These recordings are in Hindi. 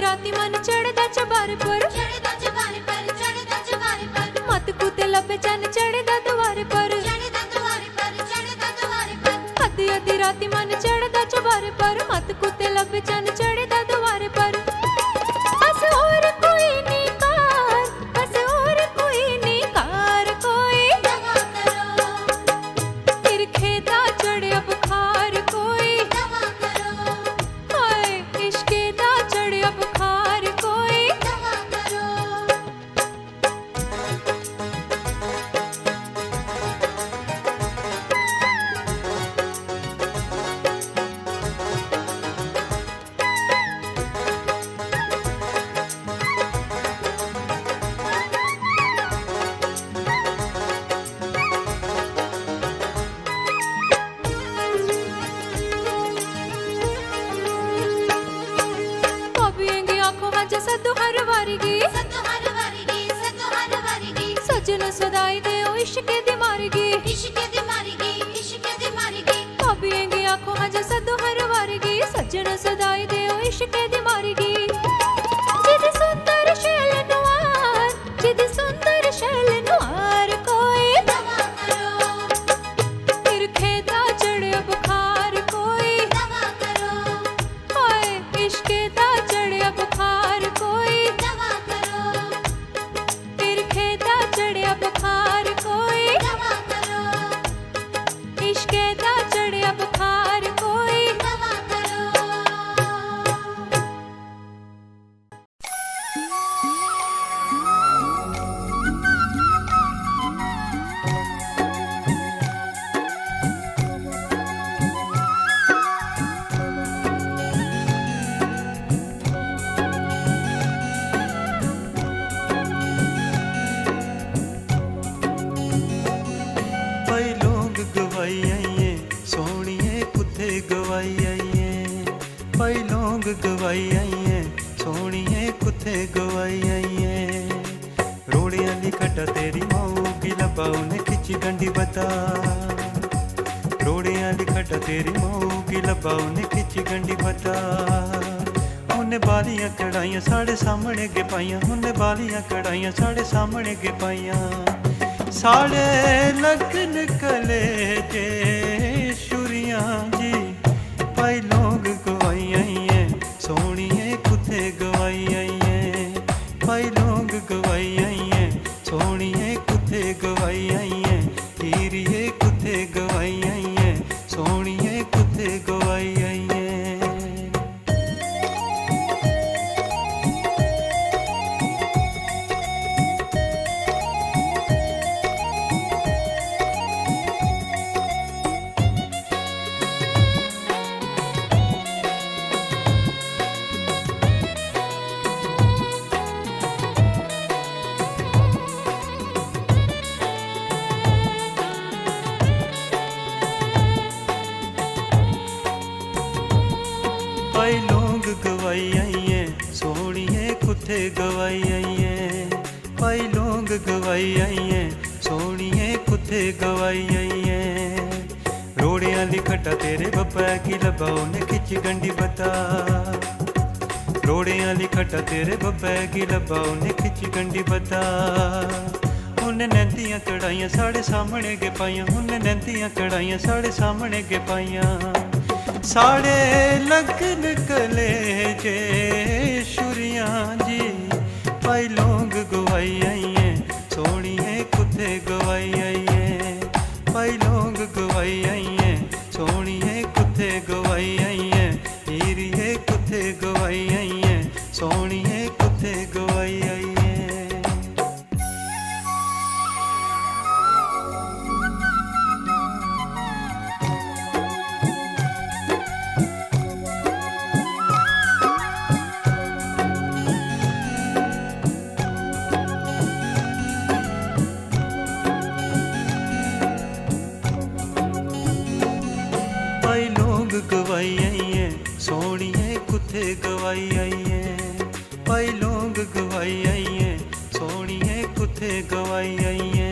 राती मन चढ़दा चबारे पर मत कुते लबे चन चढ़दा दुआरे पर अद्धी अद्धी राती मन चढ़दा चबारे पर मत कुते लबे चन चढ़दा दुआरे पर बस और कोई नहीं कार, बस और कोई नहीं कार कोई दवा करो, फिर खेता चढ़िया बुखार कोई दवा करो, हाय इश्के दा चढ़िया बुखार कोई दवा करो। सद्दू हर वारीगी सजन सदाई दे ओ इश्क दी मारगी भाबियेंगी आंखों हज सद्दू हर वारीगी सजन सदाई दे ओ इश्क दी मारगी जिदी सुंदर शैल नुआर, जिदी सुंदर शैल नुआर कोई दवा करो, फिर खेता चढ़िया बुखार कोई दवा करो, हाय इश्क दा चढ़िया बुखार कोई दवा करो, फिर खेता चढ़िया बुखार कोई दवा करो, इश्क दा चढ़िया बुखार कोई दवा करो। भाई लोग गवाई आइए सोनिए कुत्ते गवाई आइए, भाई लोग गवाई आइए सोनिए कुत्ते गवाई आइए। रोड़े आली खट्टा तेरी माऊ की लबा उन्हें खिंची गंडी बता, रोड़े आली खट्टा तेरी माऊ की लबा उन्हें खिंची गंडी बता। उन्हें बालियां कढ़ाइयां साढ़े सामने गे पाइयां, उन्हें बालियां कढ़ाइयां साढ़े सामने गे पाइयां। साढ़े लगन कले जे शुरियां जी, भाई लोग गवाई आइए सोनिए कुत्ते गवाई आइए, भाई लोग गवाई आइए सोनिए कुत्ते गवाई आइए, हीरिए कुत्ते गवाई आइए सोनिए कुत्ते गवाई आइए। भाई लोग गवाई आइए सोनिए कुत्ते गवाई आइए, भाई लोग गवाई आइए सोनिए कुत्ते गवाई आइए। रोड़े आली खट्टा तेरे बब्बा की लबा उन्हें खिंच गंडी बता, रोड़े आली खट्टा तेरे बब्बा की लबा उन्हें खिंच गंडी बता। उन्हें नैंदियां कढ़ाइयां साढ़े सामने गे पाइयां, उन्हें नैंदियां कढ़ाइयां साढ़े सामने गे पाइयां। साढ़े लगन कले जे शुरियां जी, भाई लोग गवाई आइए सोनिए कुत्ते गवाई आइए, भाई लोग गवाई आइए सोनिए कुत्ते गवाई आइए, हीरिए कुत्ते गवाई आइए सोनिए कुत्ते गवाई आइए। गवाई आइए सोनिए कुत्ते गवाई आइए, भाई लोग गवाई आइए सोनिए कुत्ते गवाई आइए।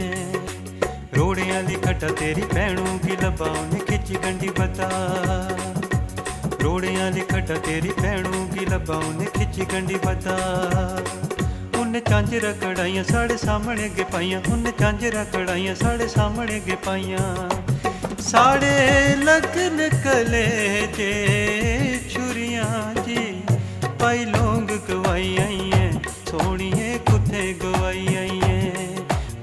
रोड़े आली खट्टा तेरी भैनों की लबा उन्हें खिंच गंडी बता, ਜੋੜਿਆਂ ਦੀ ਖੱਟਾ ਤੇਰੀ ਭੈਣੂ ਕੀ ਲੱਭਾ ਉਹਨੇ ਖਿੱਚੀ ਗੰਢੀ ਬੱਦਾ ਉਹਨੇ ਚਾਂਜਰਾ ਕੜਾਈਆਂ ਸਾਡੇ ਸਾਹਮਣੇ ਅੱਗੇ ਪਾਈਆਂ ਉਹਨੇ ਚਾਂਜਰਾ ਕੜਾਈਆਂ ਸਾਡੇ ਸਾਹਮਣੇ ਅੱਗੇ ਪਾਈਆਂ साड़े लगन कलेजे छुरियां जी पाई लोंग गवाई आई है सोनिए कुत्थे गवाई आई है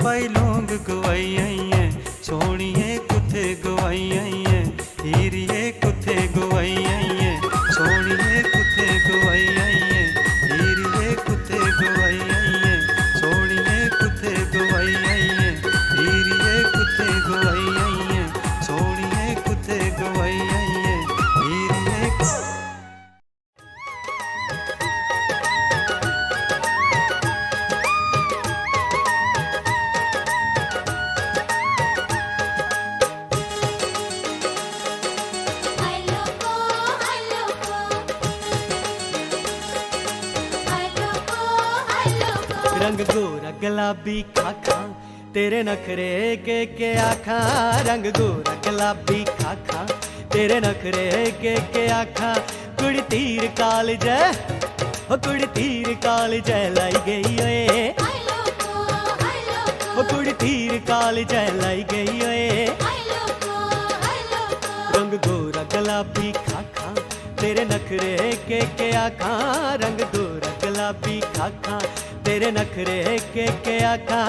पाई लोंग गवाई आई है सोनिए कुत्थे गवाई आई है हीरिए कुत्थे गवाई आई है सोनिए कुत्थे गवाई आई है हीरिए कुत्थे गवाई आई है सोनिए कुत्थे गवाई आई है हीरिए कुत्थे गवाई आई है सोनिए कुत्थे गवाई आई है हीरिए रंग गोरा गुलाबी खाखा तेरे नखरे के आखा रंग गोरा गुलाबी खाखा तेरे नखरे के आखा कुड़ी तीर कालज ओ कुड़ी तीर कालज लाई गई ओए ओ कुड़ी तीर कालज लाई गई ओए रंग गोरा गुलाबी खाखा तेरे नखरे के आखा रंग गोरा गुलाबी खाखा तेरे नखरे के आखा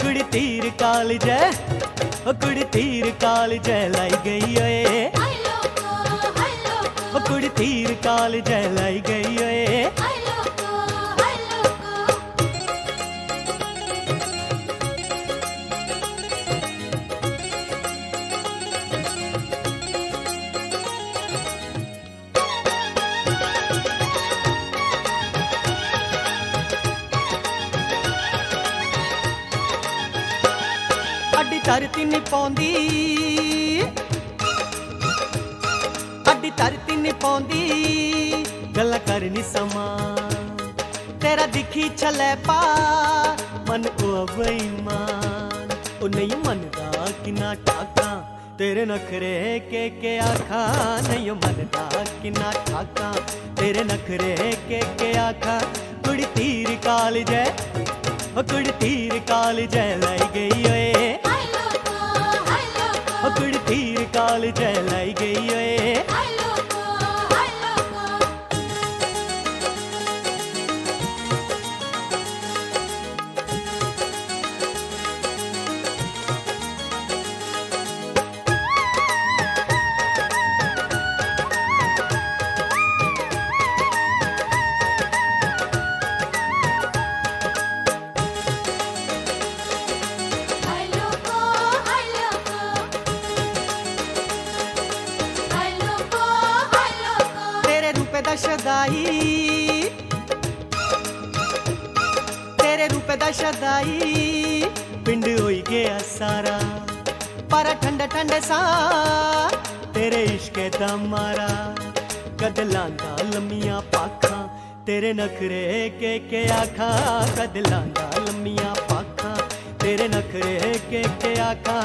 कुड़ी तीर कालज ओ कुड़ी तीर कालज लाई गई ओए ओ कुड़ी तीर कालज लाई गई ओए ਅੱਡੀ ਧਰਤੀ ਨਹੀਂ ਪਾਉਂਦੀ ਅੱਡੀ ਧਰਤੀ ਨਹੀਂ ਪਾਉਂਦੀ ਗੱਲਾਂ ਕਰਨੀ ਸਮਾਂ ਤੇਰਾ ਦਿਖੀ ਛਲੇ ਪਾ ਮਨ ਉਹ ਬੇਈਮਾਨ ਉਹ ਨਹੀਂ ਮੰਨਦਾ ਕਿੰਨਾ ਠਾਕਾਂ ਤੇਰੇ ਨਖਰੇ ਕੇ ਆਖਾਂ ਨਹੀਂ ਮੰਨਦਾ ਕਿੰਨਾ ਠਾਕਾਂ ਤੇਰੇ ਨਖਰੇ ਕੇ ਆਖਾਂ ਕੁੜੀ ਤੀਰ ਕਾਲਜ ओ कुड़ी तीर कालज लाई गई ओए ओ कुड़ी तीर कालज लाई गई ओए शदाई तेरे रूप दा शदाई पिंड होई गया सारा पर ठंडे ठंडे सा तेरे इश्क दा मारा कदलां दा लम्मियां पाखां तेरे नखरे के आखा कदलां दा लम्मियां पाखां तेरे नखरे के आखा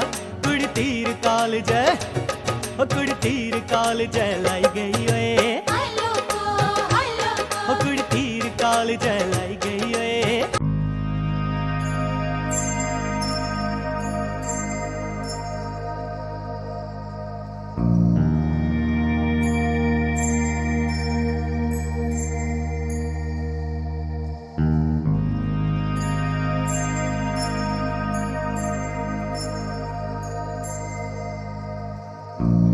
कुड़ी तीर कालज ओ कुड़ी तीर कालज लाई गई ओए ओ कुड़ी तीर कालज लाई गई ओए गवाई